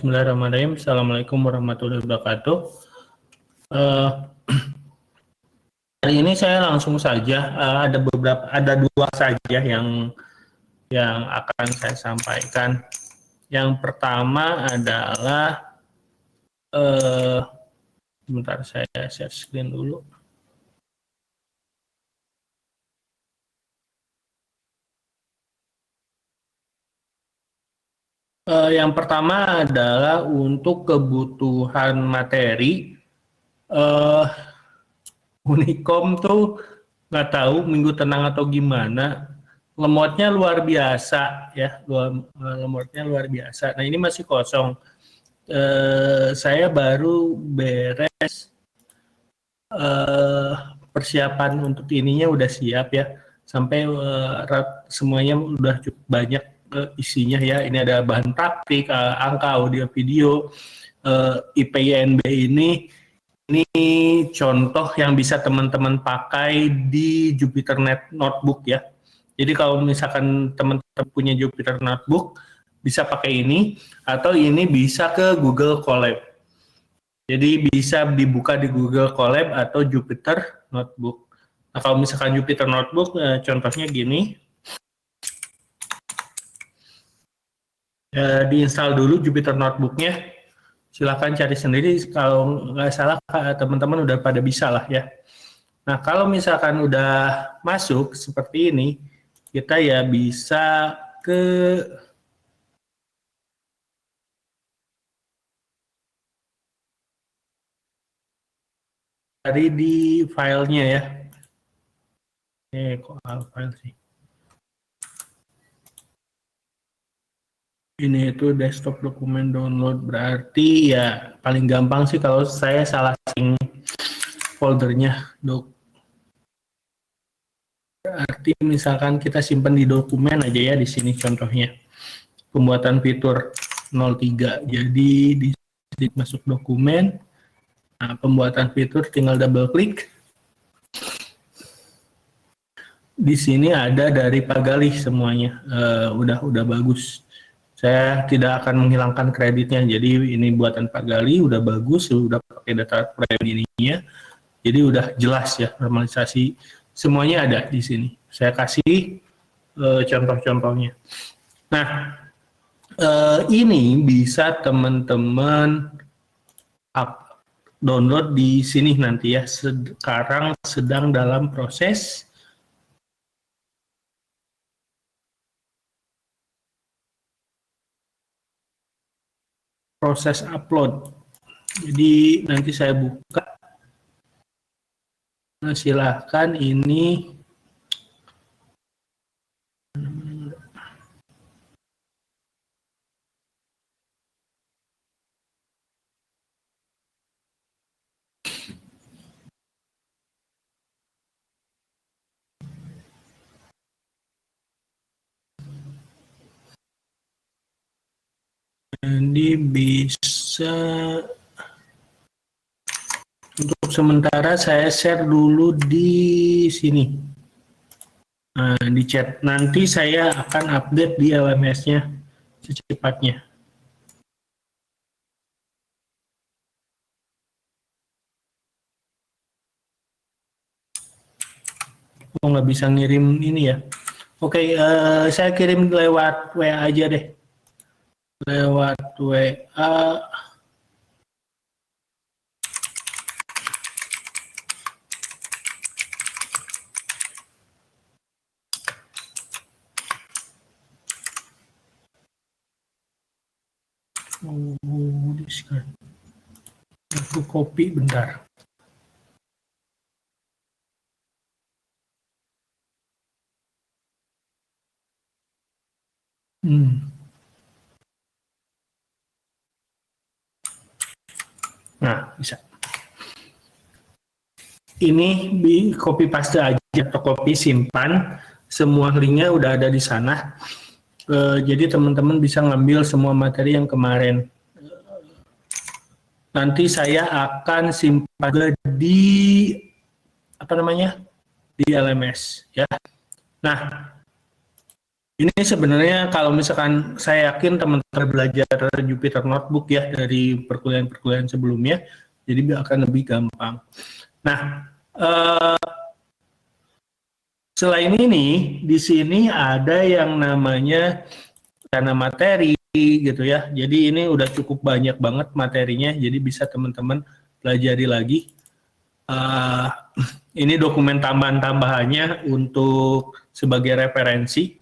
Bismillahirrahmanirrahim. Assalamualaikum warahmatullahi wabarakatuh. Eh, Hari ini saya langsung saja ada dua saja yang akan saya sampaikan. Yang pertama adalah sebentar saya share screen dulu. Yang pertama adalah untuk kebutuhan materi. Unicom tuh nggak tahu minggu tenang atau gimana, lemotnya luar biasa ya, lemotnya luar biasa. Nah ini masih kosong. Saya baru beres persiapan untuk ininya udah siap ya, sampai semuanya udah cukup banyak isinya ya. Ini ada bahan praktik, angka, audio, video, IPYNB ini contoh yang bisa teman-teman pakai di Jupyter Notebook ya. Jadi kalau misalkan teman-teman punya Jupyter Notebook, bisa pakai ini, atau ini bisa ke Google Colab. Jadi bisa dibuka di Google Colab atau Jupyter Notebook. Nah kalau misalkan Jupyter Notebook, contohnya gini. Diinstal dulu Jupyter Notebooknya. Silahkan cari sendiri, kalau nggak salah teman-teman udah pada bisa lah ya. Nah kalau misalkan udah masuk seperti ini, kita ya bisa ke dari di filenya ya. Kok file sih? Ini itu desktop dokumen download, berarti ya paling gampang sih kalau saya salah sync foldernya. Berarti misalkan kita simpan di dokumen aja ya, di sini contohnya. Pembuatan fitur 03. Jadi masuk dokumen. Nah, pembuatan fitur tinggal double klik. Di sini ada dari Pak Galih semuanya. Udah bagus. Saya tidak akan menghilangkan kreditnya. Jadi ini buatan Pak Gali, udah bagus, udah pakai data pribadi ininya. Jadi udah jelas ya, normalisasi semuanya ada di sini. Saya kasih contoh-contohnya. Nah, ini bisa teman-teman download di sini nanti ya. Sekarang sedang dalam proses upload. Jadi nanti saya buka. Nah, silahkan ini bisa untuk sementara saya share dulu di sini. Nah, di chat. Nanti saya akan update di LMS-nya secepatnya. Oh, nggak bisa ngirim ini ya. Oke, saya kirim lewat WA aja deh. Lewat WA. Aku copy bentar. Nah, bisa. Ini di copy paste aja atau copy simpan. Semua linknya udah ada di sana. Jadi teman-teman bisa ngambil semua materi yang kemarin. Nanti saya akan simpan di di LMS ya. Nah, Ini sebenarnya kalau misalkan saya yakin teman-teman belajar Jupyter Notebook ya dari perkuliahan-perkuliahan sebelumnya, jadi akan lebih gampang. Nah, selain ini, di sini ada yang namanya dana materi gitu ya. Jadi ini udah cukup banyak banget materinya, jadi bisa teman-teman pelajari lagi. Uh, ini dokumen tambahan-tambahannya untuk sebagai referensi.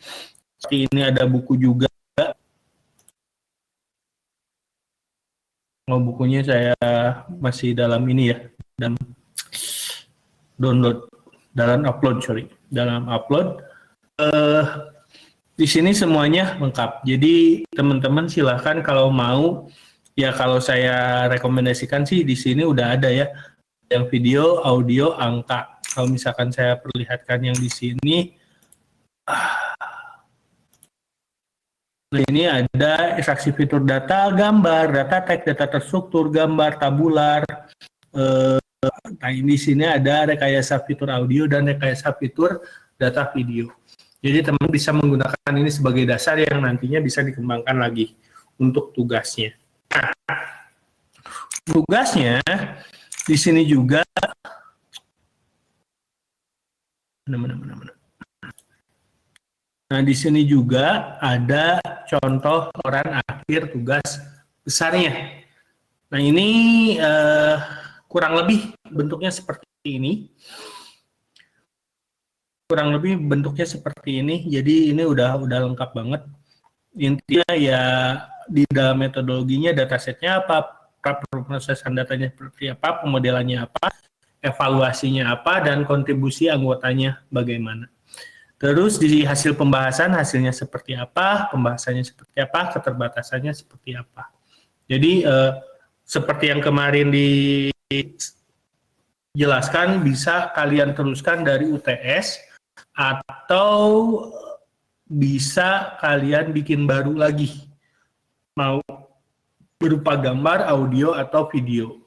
Seperti ini ada buku juga. Oh, bukunya saya masih dalam ini ya, dan download, dalam upload. Di sini semuanya lengkap. Jadi teman-teman silahkan kalau mau, ya kalau saya rekomendasikan sih di sini udah ada ya, yang video, audio, angka. Kalau misalkan saya perlihatkan yang di sini, ini ada ekstraksi fitur data, gambar, data teks, data terstruktur, gambar, tabular. Nah, di sini ada rekayasa fitur audio dan rekayasa fitur data video. Jadi teman bisa menggunakan ini sebagai dasar yang nantinya bisa dikembangkan lagi untuk tugasnya. Nah, tugasnya di sini juga Nah, di sini juga ada contoh laporan akhir tugas besarnya. Nah, ini kurang lebih bentuknya seperti ini. Jadi ini udah lengkap banget. Intinya ya di dalam metodologinya datasetnya apa, proses datanya seperti apa, pemodelannya apa, evaluasinya apa, dan kontribusi anggotanya bagaimana. Terus di hasil pembahasan hasilnya seperti apa, pembahasannya seperti apa, keterbatasannya seperti apa. Jadi seperti yang kemarin dijelaskan, bisa kalian teruskan dari UTS atau bisa kalian bikin baru lagi, mau berupa gambar, audio, atau video.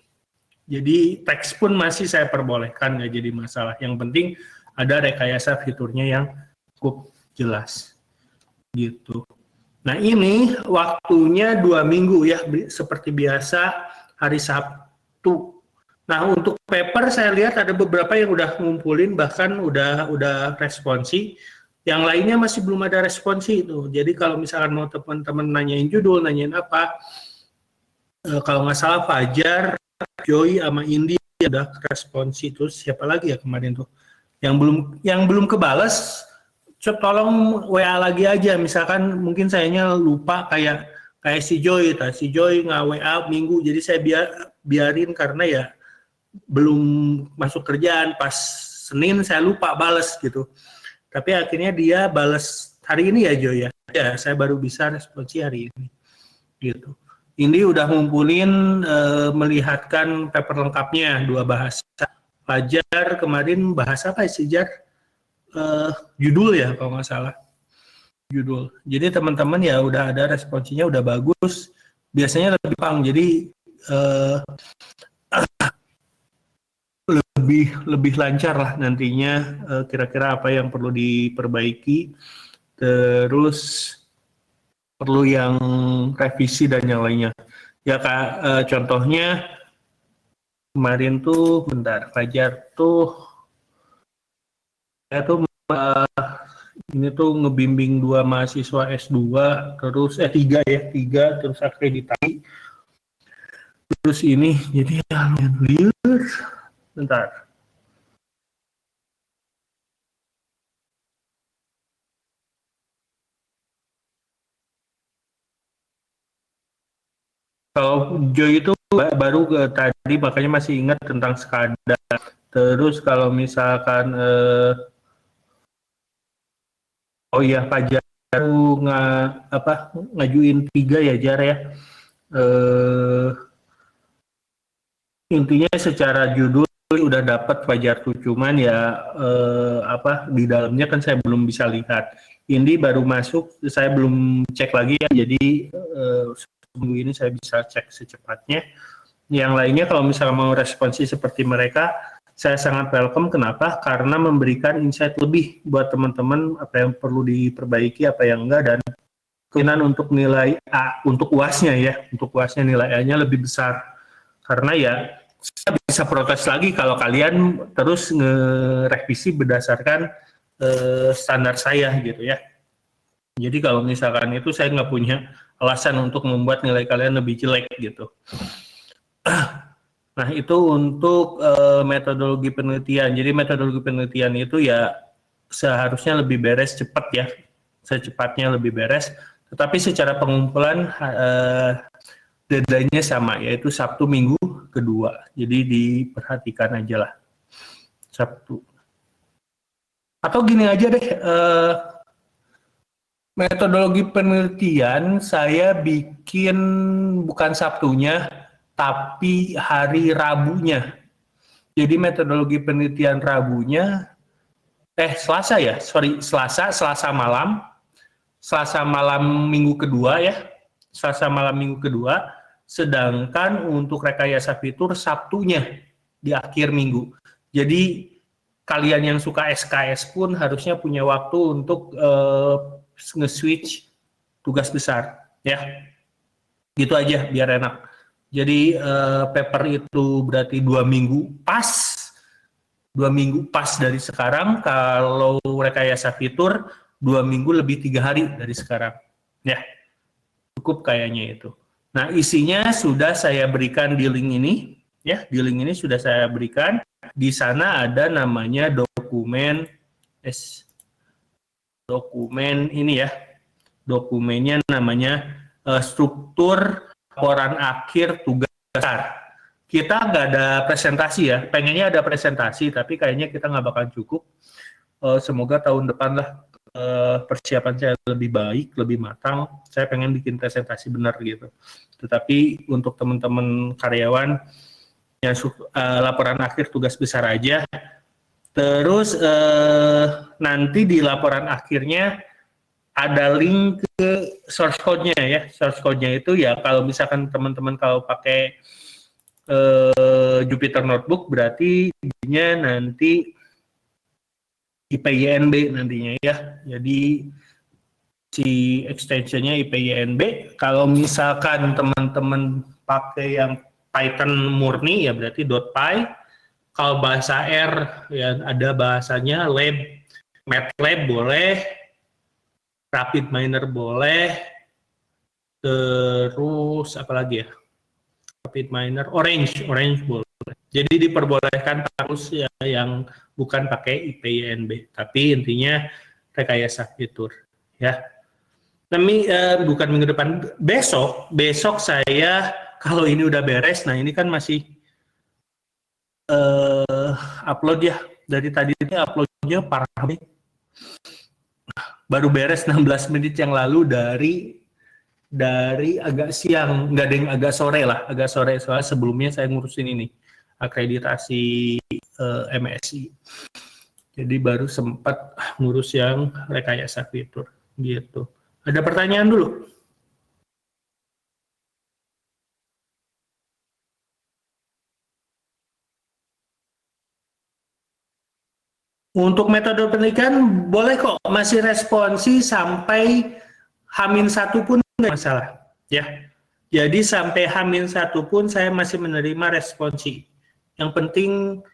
Jadi teks pun masih saya perbolehkan, nggak jadi masalah. Yang penting ada rekayasa fiturnya yang cukup jelas gitu. Nah, ini waktunya 2 minggu ya, seperti biasa hari Sabtu. Nah, untuk paper saya lihat ada beberapa yang udah ngumpulin, bahkan udah responsi. Yang lainnya masih belum ada responsi itu. Jadi kalau misalkan mau teman-teman nanyain judul, nanyain apa, kalau nggak salah Fajar, Joy, sama Indi udah responsi. Terus siapa lagi ya kemarin tuh? Yang belum kebales, tolong WA lagi aja. Misalkan mungkin sayanya lupa kayak si Joy, nggak WA minggu, jadi saya biarin karena ya belum masuk kerjaan, pas Senin saya lupa bales gitu. Tapi akhirnya dia bales hari ini ya Joy ya. Ya, saya baru bisa responsi hari ini. Gitu. Ini udah ngumpulin melihatkan paper lengkapnya 2 bahasa. Fajar kemarin bahasa apa sih Jar? Judul ya kalau nggak salah. Judul. Jadi teman-teman ya udah ada responsinya, udah bagus. Biasanya lebih pang. Jadi lebih lancar lah nantinya, kira-kira apa yang perlu diperbaiki, terus perlu yang revisi dan yang lainnya. Ya Kak, contohnya kemarin tuh bentar, Fajar tuh saya tuh ini tuh ngebimbing 2 mahasiswa S2, terus 3 ya, 3 terus akreditasi. Terus ini jadi liur. Bentar. Kalau Joy itu baru tadi, makanya masih ingat tentang SCADA. Terus kalau misalkan oh iya Fajar ngajuin 3 ya Jar ya. Intinya secara judul udah dapat Fajar tuh, cuman ya di dalamnya kan saya belum bisa lihat. Indi baru masuk, saya belum cek lagi ya. Jadi minggu ini saya bisa cek secepatnya. Yang lainnya kalau misalnya mau responsi seperti mereka, saya sangat welcome. Kenapa? Karena memberikan insight lebih buat teman-teman apa yang perlu diperbaiki, apa yang enggak, dan kemungkinan untuk nilai A, untuk UASnya ya, untuk UASnya nilai A-nya lebih besar. Karena ya, saya bisa protes lagi kalau kalian terus ngerevisi berdasarkan standar saya gitu ya. Jadi kalau misalkan itu saya nggak punya alasan untuk membuat nilai kalian lebih jelek gitu. Nah itu untuk metodologi penelitian. Jadi metodologi penelitian itu ya seharusnya lebih beres cepat ya, secepatnya lebih beres. Tetapi secara pengumpulan deadline-nya sama, yaitu Sabtu Minggu kedua. Jadi diperhatikan aja lah Sabtu. Atau gini aja deh. Metodologi penelitian saya bikin bukan Sabtunya, tapi hari Rabunya. Jadi metodologi penelitian Rabunya, Selasa ya, Selasa malam minggu kedua ya, Selasa malam minggu kedua, sedangkan untuk rekayasa fitur Sabtunya di akhir minggu. Jadi kalian yang suka SKS pun harusnya punya waktu untuk nge-switch tugas besar ya, gitu aja biar enak. Jadi paper itu berarti 2 minggu pas dari sekarang. Kalau rekayasa fitur 2 minggu lebih 3 hari dari sekarang ya, cukup kayaknya itu. Nah isinya sudah saya berikan di link ini ya, di link ini sudah saya berikan. Di sana ada namanya dokumen ini ya, dokumennya namanya struktur laporan akhir tugas besar. Kita nggak ada presentasi ya, pengennya ada presentasi, tapi kayaknya kita nggak bakal cukup. Semoga tahun depan lah persiapan saya lebih baik, lebih matang. Saya pengen bikin presentasi benar gitu. Tetapi untuk teman-teman karyawan yang laporan akhir tugas besar aja. Terus nanti di laporan akhirnya ada link ke source code-nya ya. Source code-nya itu ya kalau misalkan teman-teman kalau pakai Jupyter Notebook berarti ininya nanti IPYNB nantinya ya. Jadi si extension-nya IPYNB. Kalau misalkan teman-teman pakai yang Python murni ya berarti .py. Kalau bahasa R ya ada bahasanya lab, MATLAB boleh, RapidMiner boleh, terus apa lagi ya? RapidMiner, Orange boleh. Jadi diperbolehkan terus ya, yang bukan pakai IPYNB, tapi intinya rekayasa fitur ya. Tapi bukan minggu depan, besok saya kalau ini udah beres. Nah ini kan masih upload ya, dari tadi ini uploadnya parah nih. Baru beres 16 menit yang lalu dari agak siang, nggak ada yang agak sore soalnya sebelumnya saya ngurusin ini akreditasi MSI, jadi baru sempat ngurus yang rekayasa fitur gitu. Ada pertanyaan dulu? Untuk metode penelitian boleh kok, masih responsi sampai H-1 pun nggak masalah ya. Jadi sampai H-1 pun saya masih menerima responsi. Yang penting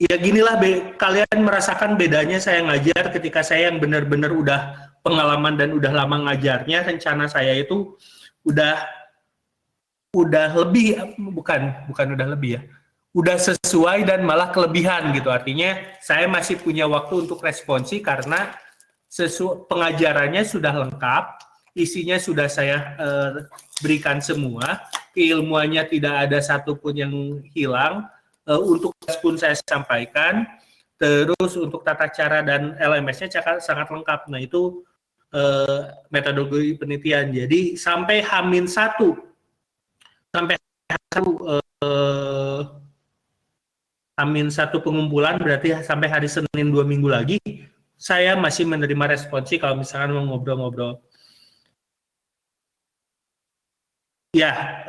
ya ginilah, kalian merasakan bedanya saya ngajar ketika saya yang benar-benar udah pengalaman dan udah lama ngajarnya. Rencana saya itu udah lebih, bukan udah lebih ya, udah sesuai dan malah kelebihan gitu. Artinya saya masih punya waktu untuk responsi karena pengajarannya sudah lengkap, isinya sudah saya berikan semua, keilmuannya tidak ada satupun yang hilang, untuk pun saya sampaikan, terus untuk tata cara dan LMS-nya sangat lengkap. Nah itu metodologi penelitian. Jadi sampai H-1 H-1 pengumpulan berarti sampai hari Senin 2 minggu lagi saya masih menerima responsi kalau misalkan mau ngobrol-ngobrol. Ya,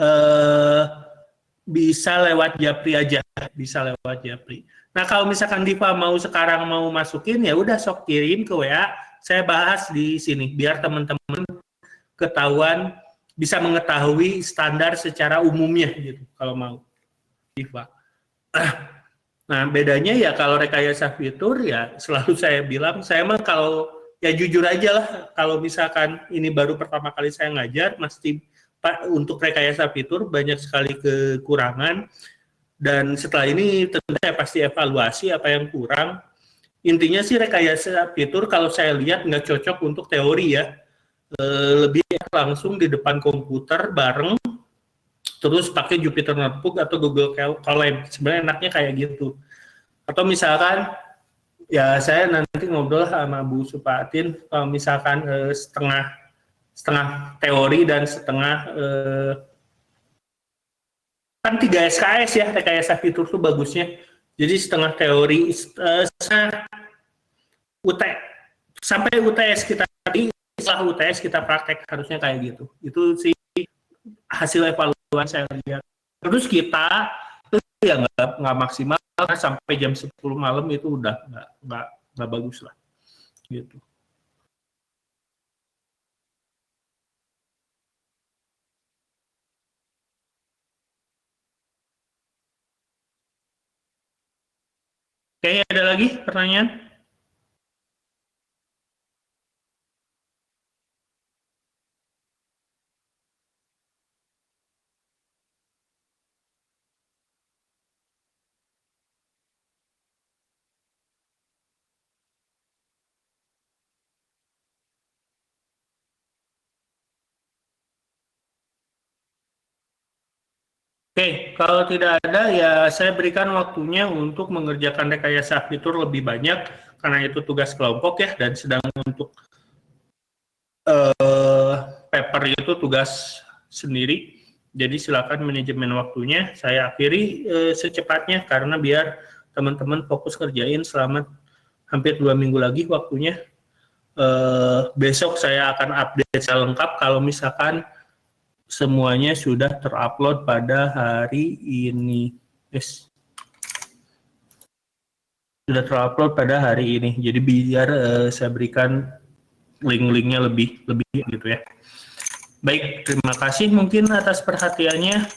bisa lewat Japri aja, bisa lewat Japri. Nah kalau misalkan Diva mau sekarang mau masukin ya udah sok kirim ke WA, saya bahas di sini biar teman-teman ketahuan bisa mengetahui standar secara umumnya gitu kalau mau Diva. Nah bedanya ya kalau rekayasa fitur ya selalu saya bilang saya mah kalau ya jujur aja lah kalau misalkan ini baru pertama kali saya ngajar mesti untuk rekayasa fitur banyak sekali kekurangan. Dan setelah ini tentu saya pasti evaluasi apa yang kurang. Intinya sih rekayasa fitur kalau saya lihat nggak cocok untuk teori ya. Lebih langsung di depan komputer bareng, terus pakai Jupyter Notebook atau Google Colab. Sebenarnya enaknya kayak gitu. Atau misalkan, ya saya nanti ngobrol sama Bu Supatin, kalau misalkan setengah teori dan setengah kan 3 SKS ya rekayasa fitur tuh bagusnya. Jadi setengah teori sampai UTS kita setelah UTS kita praktek harusnya kayak gitu. Itu sih hasil evaluasi saya lihat. Terus kita ya nggak maksimal sampai jam 10 malam itu udah nggak bagus lah gitu. Kayaknya ada lagi pertanyaan? Oke, kalau tidak ada ya saya berikan waktunya untuk mengerjakan rekayasa fitur lebih banyak karena itu tugas kelompok ya dan sedang untuk paper itu tugas sendiri. Jadi silakan manajemen waktunya. Saya akhiri secepatnya karena biar teman-teman fokus kerjain selama hampir 2 minggu lagi waktunya. Besok saya akan update secara lengkap kalau misalkan semuanya sudah terupload pada hari ini. Yes. Sudah terupload pada hari ini. Jadi biar saya berikan link-linknya lebih gitu ya. Baik, terima kasih mungkin atas perhatiannya.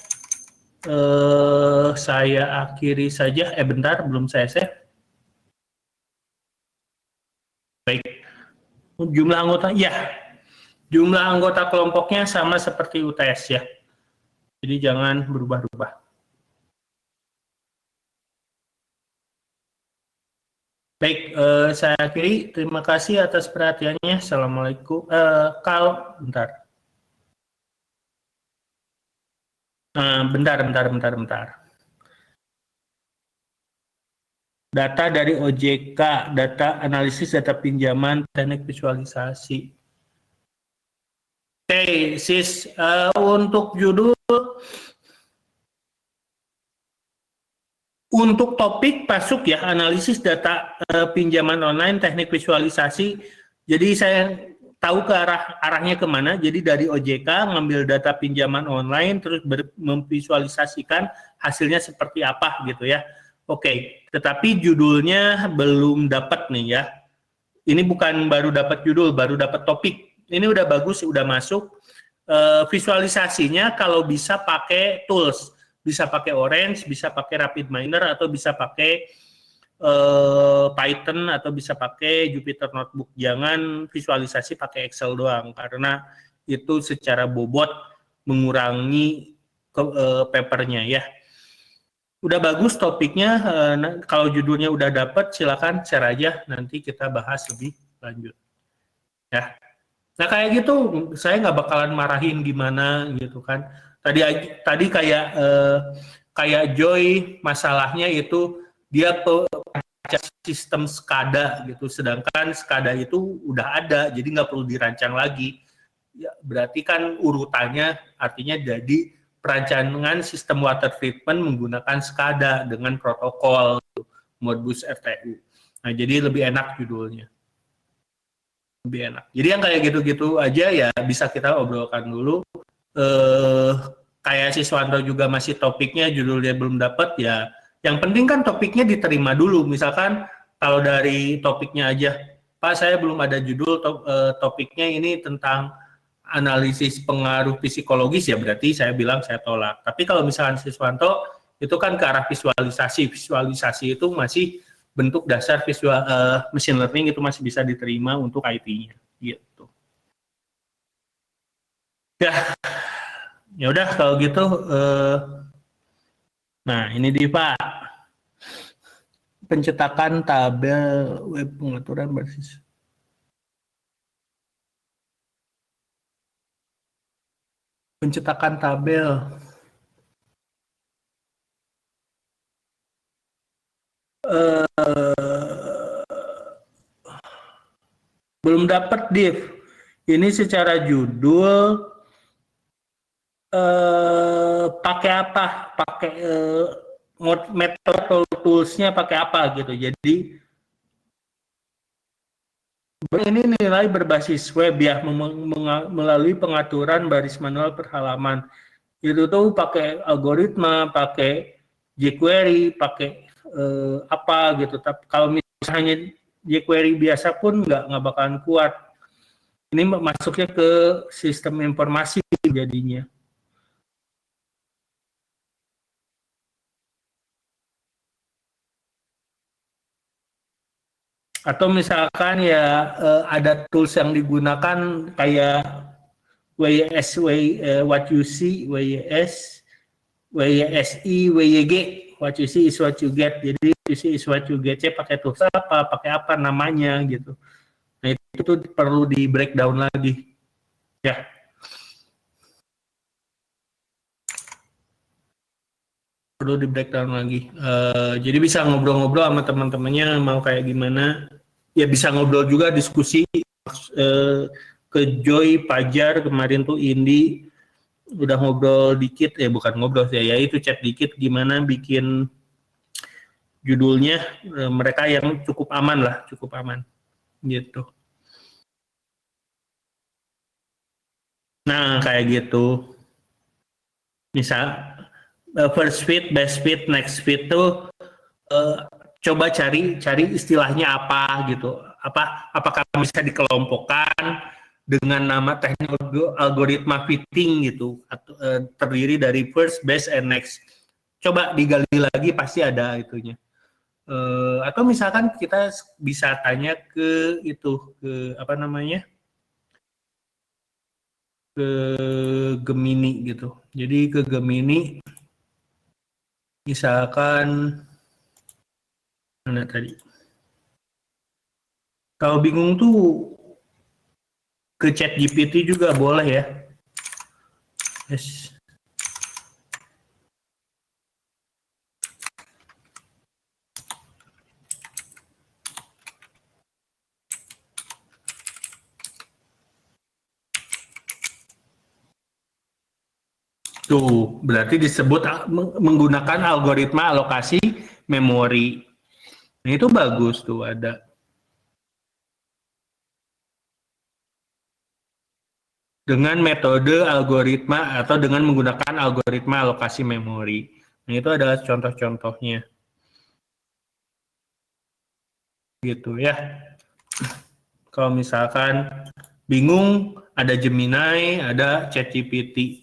Saya akhiri saja. Bentar, belum saya save. Baik, jumlah anggota, ya. Jumlah anggota kelompoknya sama seperti UTS ya. Jadi jangan berubah-ubah. Baik, saya akhiri. Terima kasih atas perhatiannya. Assalamualaikum. Bentar. Bentar. Data dari OJK, data analisis data pinjaman, teknik visualisasi. Oke, sis, untuk judul, untuk topik masuk ya, analisis data pinjaman online, teknik visualisasi. Jadi saya tahu ke arahnya kemana. Jadi dari OJK ngambil data pinjaman online, terus memvisualisasikan hasilnya seperti apa gitu ya. Oke, tetapi judulnya belum dapat nih ya. Ini bukan baru dapat judul, baru dapat topik. Ini udah bagus, udah masuk. Visualisasinya kalau bisa pakai tools, bisa pakai Orange, bisa pakai RapidMiner, atau bisa pakai Python, atau bisa pakai Jupyter Notebook. Jangan visualisasi pakai Excel doang, karena itu secara bobot mengurangi papernya ya. Udah bagus topiknya, kalau judulnya udah dapat silakan share aja, nanti kita bahas lebih lanjut. Ya. Nah kayak gitu, saya nggak bakalan marahin gimana gitu kan. Tadi kayak Joy masalahnya itu dia sistem SCADA gitu, sedangkan SCADA itu udah ada, jadi nggak perlu dirancang lagi. Ya, berarti kan urutannya artinya jadi perancangan sistem water treatment menggunakan SCADA dengan protokol Modbus RTU. Nah, jadi lebih enak judulnya. Lebih enak. Jadi yang kayak gitu-gitu aja ya bisa kita obrolkan dulu. kayak Siswanto juga masih topiknya judulnya belum dapat ya. Yang penting kan topiknya diterima dulu. Misalkan kalau dari topiknya aja, Pak saya belum ada judul topiknya ini tentang analisis pengaruh psikologis ya berarti saya bilang saya tolak. Tapi kalau misalkan Siswanto itu kan ke arah visualisasi. Visualisasi itu masih bentuk dasar visual machine learning itu masih bisa diterima untuk IT-nya gitu. Ya, ya udah kalau gitu nah ini di Pak pencetakan tabel web pengaturan basis pencetakan tabel belum dapat div ini secara judul pakai apa pakai metode toolsnya pakai apa gitu jadi ini nilai berbasis web ya melalui pengaturan baris manual per halaman itu tuh pakai algoritma pakai jQuery pakai apa gitu tapi kalau misalnya jQuery biasa pun nggak bakalan kuat ini masuknya ke sistem informasi jadinya atau misalkan ya ada tools yang digunakan kayak WYS, what you see, WYS, WYSI, WYG, what you see is what you get. Jadi what you see is what you get. Pakai tools apa, pakai apa namanya gitu. Nah itu tuh perlu di breakdown lagi. Ya. Perlu di breakdown lagi. Jadi bisa ngobrol-ngobrol sama teman-temannya mau kayak gimana. Ya bisa ngobrol juga diskusi ke Joy, Pajar kemarin tuh Indi udah ngobrol dikit bukan ngobrol sih ya itu chat dikit gimana bikin judulnya mereka yang cukup aman lah cukup aman gitu. Nah kayak gitu misal first fit, best fit, next fit tuh coba cari istilahnya apa gitu apakah bisa dikelompokkan dengan nama teknik algoritma fitting gitu atau terdiri dari first, best, and next coba digali lagi pasti ada itunya atau misalkan kita bisa tanya ke itu ke apa namanya ke Gemini gitu jadi ke Gemini misalkan mana tadi kalau bingung tuh ke chat GPT juga boleh ya yes. Tuh, berarti disebut menggunakan algoritma alokasi memori. Nah, itu bagus tuh ada. Dengan metode algoritma atau dengan menggunakan algoritma alokasi memori. Nah, itu adalah contoh-contohnya. Gitu ya. Kalau misalkan bingung, ada Gemini, ada ChatGPT.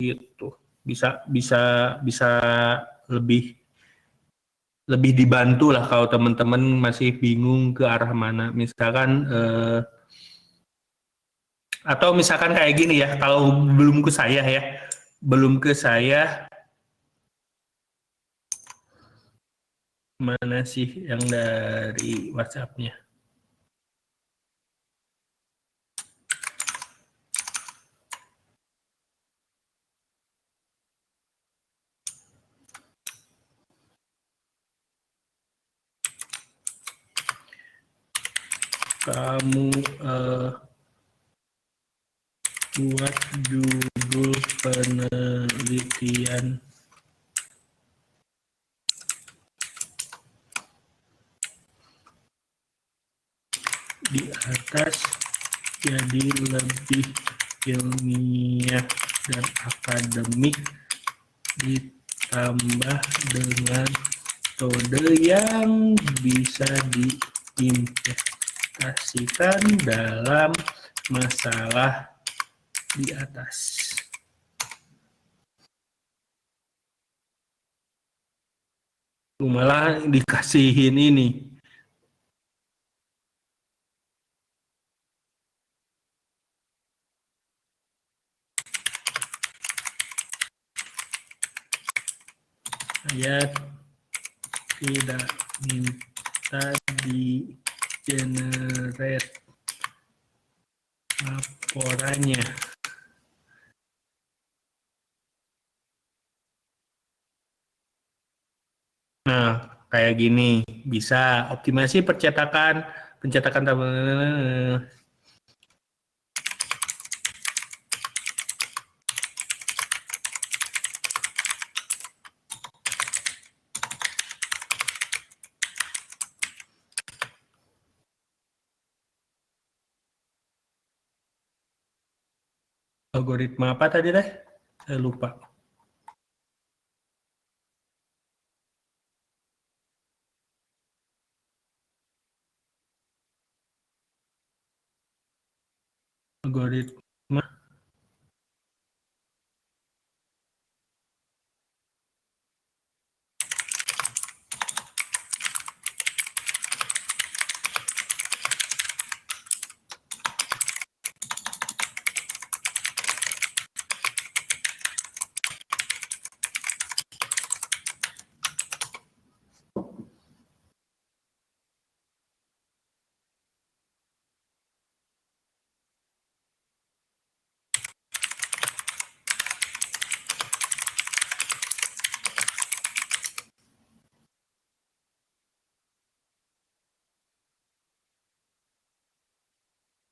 Gitu. Bisa bisa bisa lebih dibantu lah kalau teman-teman masih bingung ke arah mana. Misalkan atau misalkan kayak gini ya, kalau belum ke saya ya, belum ke saya, mana sih yang dari WhatsApp-nya? Kamu buat judul penelitian di atas jadi lebih ilmiah dan akademik ditambah dengan metode yang bisa diimplementasikan dalam masalah di atas. Malah dikasihin ini. Saya tidak minta di generate laporannya. Nah, kayak gini bisa optimasi pencetakan algoritma apa tadi deh? Saya lupa. Algoritma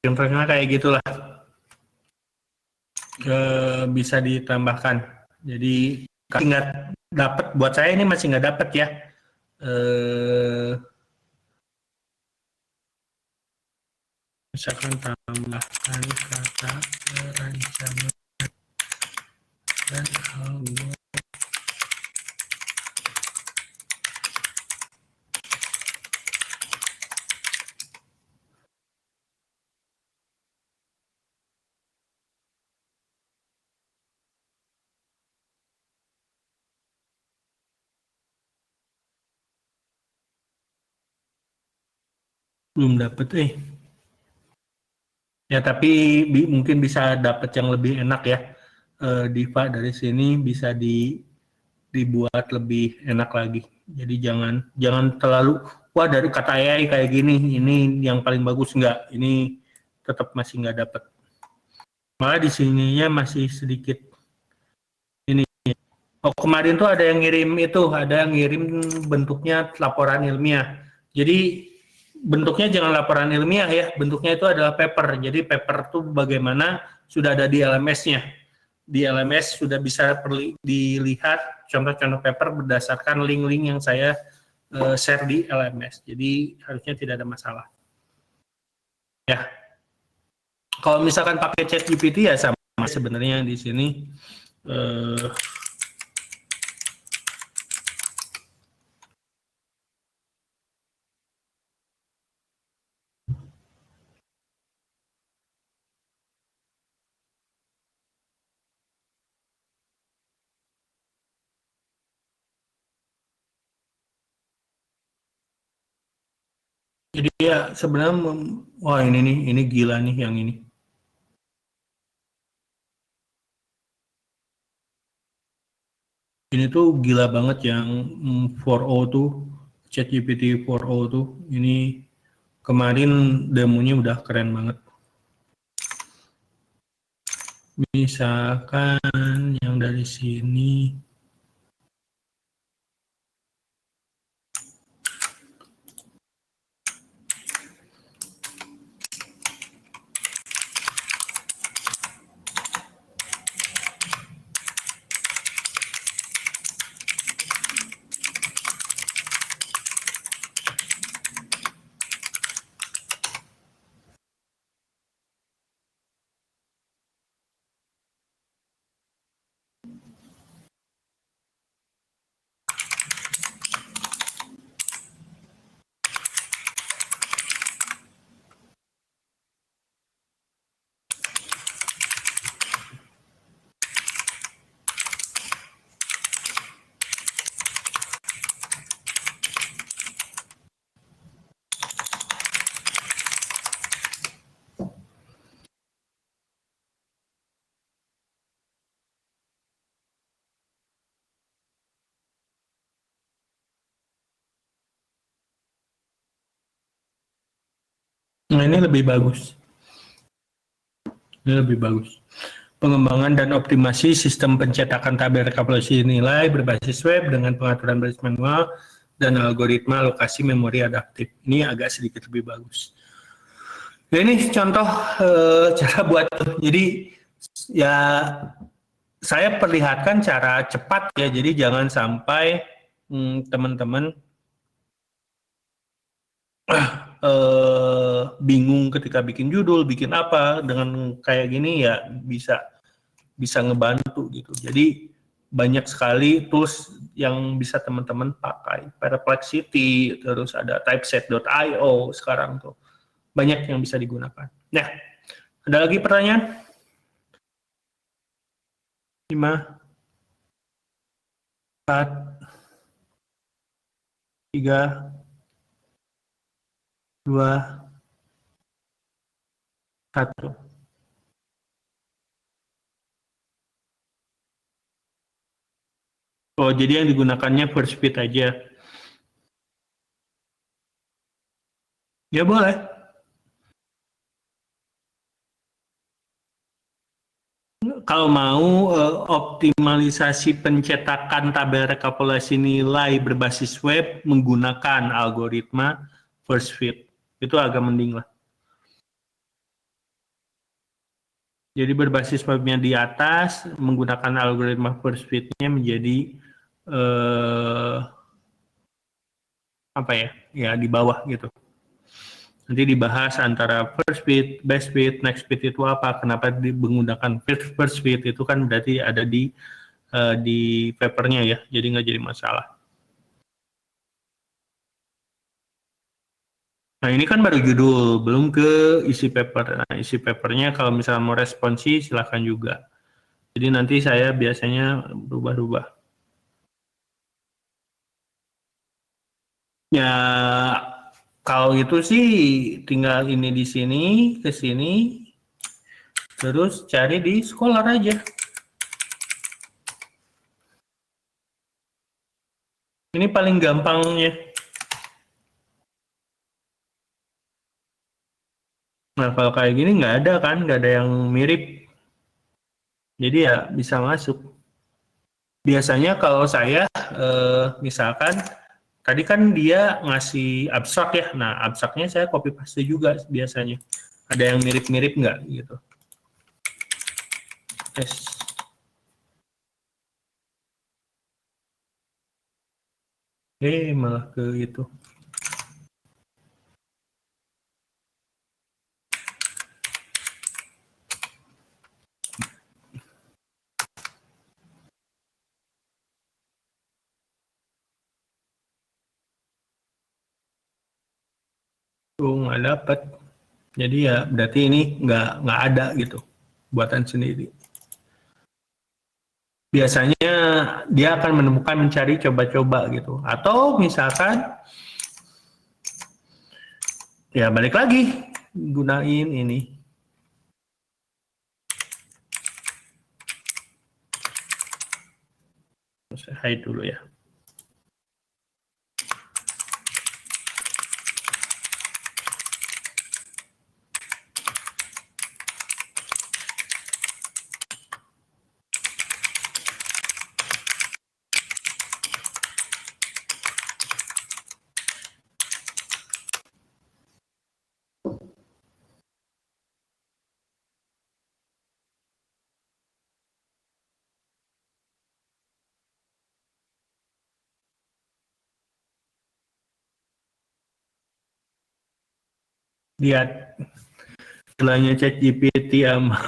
contohnya kayak gitulah. Bisa ditambahkan. Jadi nggak dapat, buat saya ini masih nggak dapat ya. Misalkan tambahkan kata perencanaan dan algoritma. Belum dapat ya, tapi mungkin bisa dapat yang lebih enak ya. Diva dari sini bisa dibuat lebih enak lagi. Jadi jangan terlalu wah dari kata AI kayak gini, ini yang paling bagus, enggak. Ini tetap masih nggak dapat. Malah di sininya masih sedikit ini. Oh, kemarin tuh ada yang ngirim bentuknya laporan ilmiah. Jadi bentuknya jangan laporan ilmiah ya, bentuknya itu adalah paper. Jadi paper tuh bagaimana sudah ada di LMS-nya. Di LMS sudah bisa dilihat contoh-contoh paper berdasarkan link-link yang saya share di LMS. Jadi harusnya tidak ada masalah. Ya, kalau misalkan pakai ChatGPT ya sama sebenarnya di sini. Jadi ya sebenarnya, wah ini gila nih yang ini. Ini tuh gila banget yang 4o tuh, ChatGPT 4o tuh. Ini kemarin demonya udah keren banget. Misalkan yang dari sini. Nah, ini lebih bagus. Ini lebih bagus. Pengembangan dan optimasi sistem pencetakan tabel rekapitulasi nilai berbasis web dengan pengaturan baris manual dan algoritma alokasi memori adaptif. Ini agak sedikit lebih bagus. Nah, ini contoh cara buat. Jadi ya saya perlihatkan cara cepat ya. Jadi jangan sampai teman-teman bingung ketika bikin judul, bikin apa. Dengan kayak gini ya bisa ngebantu gitu. Jadi banyak sekali tools yang bisa teman-teman pakai. Perplexity, terus ada typeset.io sekarang tuh. Banyak yang bisa digunakan. Nah, ada lagi pertanyaan? 5, 4, 3, 2, 1. Oh, jadi yang digunakannya first speed aja. Ya boleh. Kalau mau optimalisasi pencetakan tabel rekapitulasi nilai berbasis web menggunakan algoritma first fit, itu agak mending lah. Jadi berbasis webnya di atas, menggunakan algoritma first fit-nya menjadi apa ya? Ya di bawah gitu. Nanti dibahas antara first fit, best fit, next fit itu apa? Kenapa menggunakan first fit itu kan berarti ada di papernya ya, jadi nggak jadi masalah. Nah ini kan baru judul, belum ke isi paper. Nah isi papernya kalau misalnya mau responsi silahkan juga. Jadi nanti saya biasanya berubah-ubah. Ya kalau itu sih tinggal ini di sini, ke sini, terus cari di Scholar aja. Ini paling gampangnya. Nah kalau kayak gini nggak ada kan, nggak ada yang mirip. Jadi ya bisa masuk. Biasanya kalau saya misalkan tadi kan dia ngasih abstrak ya, nah abstraknya saya copy paste juga biasanya. Ada yang mirip-mirip nggak gitu. Yes. Malah ke itu. Nggak dapat. Jadi ya berarti ini nggak ada gitu buatan sendiri. Biasanya dia akan menemukan mencari coba-coba gitu. Atau misalkan ya balik lagi gunain ini. Saya hide dulu ya. Lihat istilahnya ChatGPT sama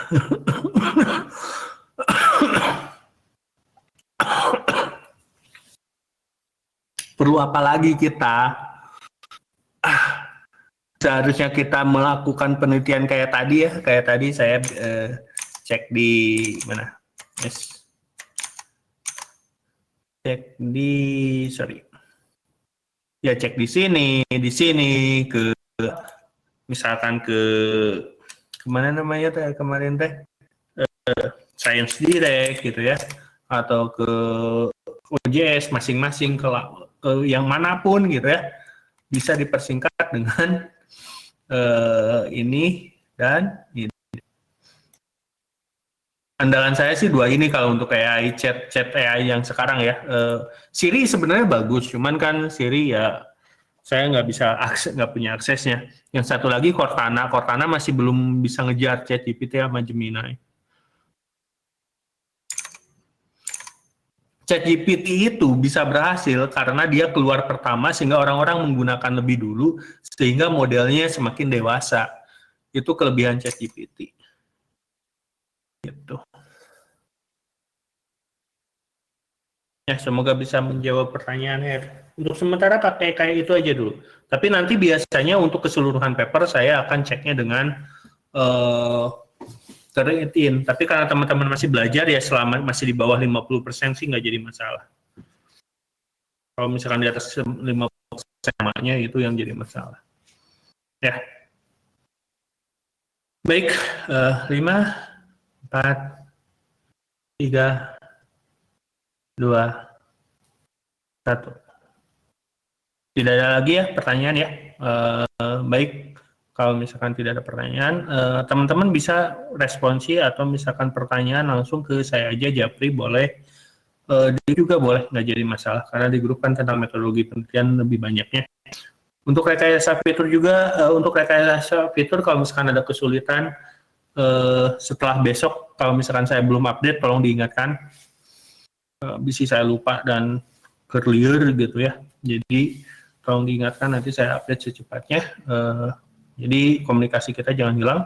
perlu apa lagi kita? Seharusnya kita melakukan penelitian kayak tadi ya, kayak tadi saya cek di mana? Yes. Cek di ya cek di sini ke misalkan ke kemana namanya teh kemarin teh Science Direct gitu ya, atau ke OJS masing-masing ke yang manapun gitu ya, bisa dipersingkat dengan ini dan ini. Andalan saya sih dua ini kalau untuk AI, chat AI yang sekarang ya. Siri sebenarnya bagus, cuman kan Siri ya saya nggak bisa akses, nggak punya aksesnya. Yang satu lagi Cortana, Cortana masih belum bisa ngejar ChatGPT sama Gemini. ChatGPT itu bisa berhasil karena dia keluar pertama sehingga orang-orang menggunakan lebih dulu sehingga modelnya semakin dewasa. Itu kelebihan ChatGPT. Gitu. Ya, semoga bisa menjawab pertanyaan Her. Untuk sementara pakai kayak itu aja dulu. Tapi nanti biasanya untuk keseluruhan paper saya akan ceknya dengan uh, in. Tapi karena teman-teman masih belajar ya selama masih di bawah 50% sih nggak jadi masalah. Kalau misalkan di atas 50% namanya itu yang jadi masalah. Ya, baik. 5, 4, 3, 2, 1. Tidak ada lagi ya pertanyaan ya. Baik, kalau misalkan tidak ada pertanyaan, teman-teman bisa responsi atau misalkan pertanyaan langsung ke saya aja, Japri, boleh. Dia juga boleh, nggak jadi masalah, karena di grup kan tentang metodologi penelitian lebih banyaknya. Untuk rekayasa fitur juga, untuk rekayasa fitur kalau misalkan ada kesulitan, setelah besok, kalau misalkan saya belum update, tolong diingatkan. Bisa saya lupa dan clear gitu ya. Jadi tolong diingatkan, nanti saya update secepatnya. Jadi komunikasi kita jangan hilang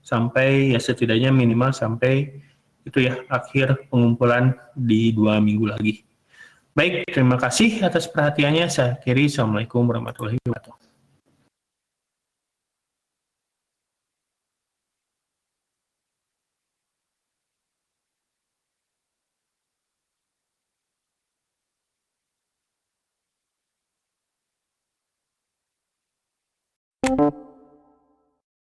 sampai ya setidaknya minimal sampai itu ya akhir pengumpulan di 2 minggu lagi. Baik, terima kasih atas perhatiannya. Saya akhiri. Assalamualaikum warahmatullahi wabarakatuh.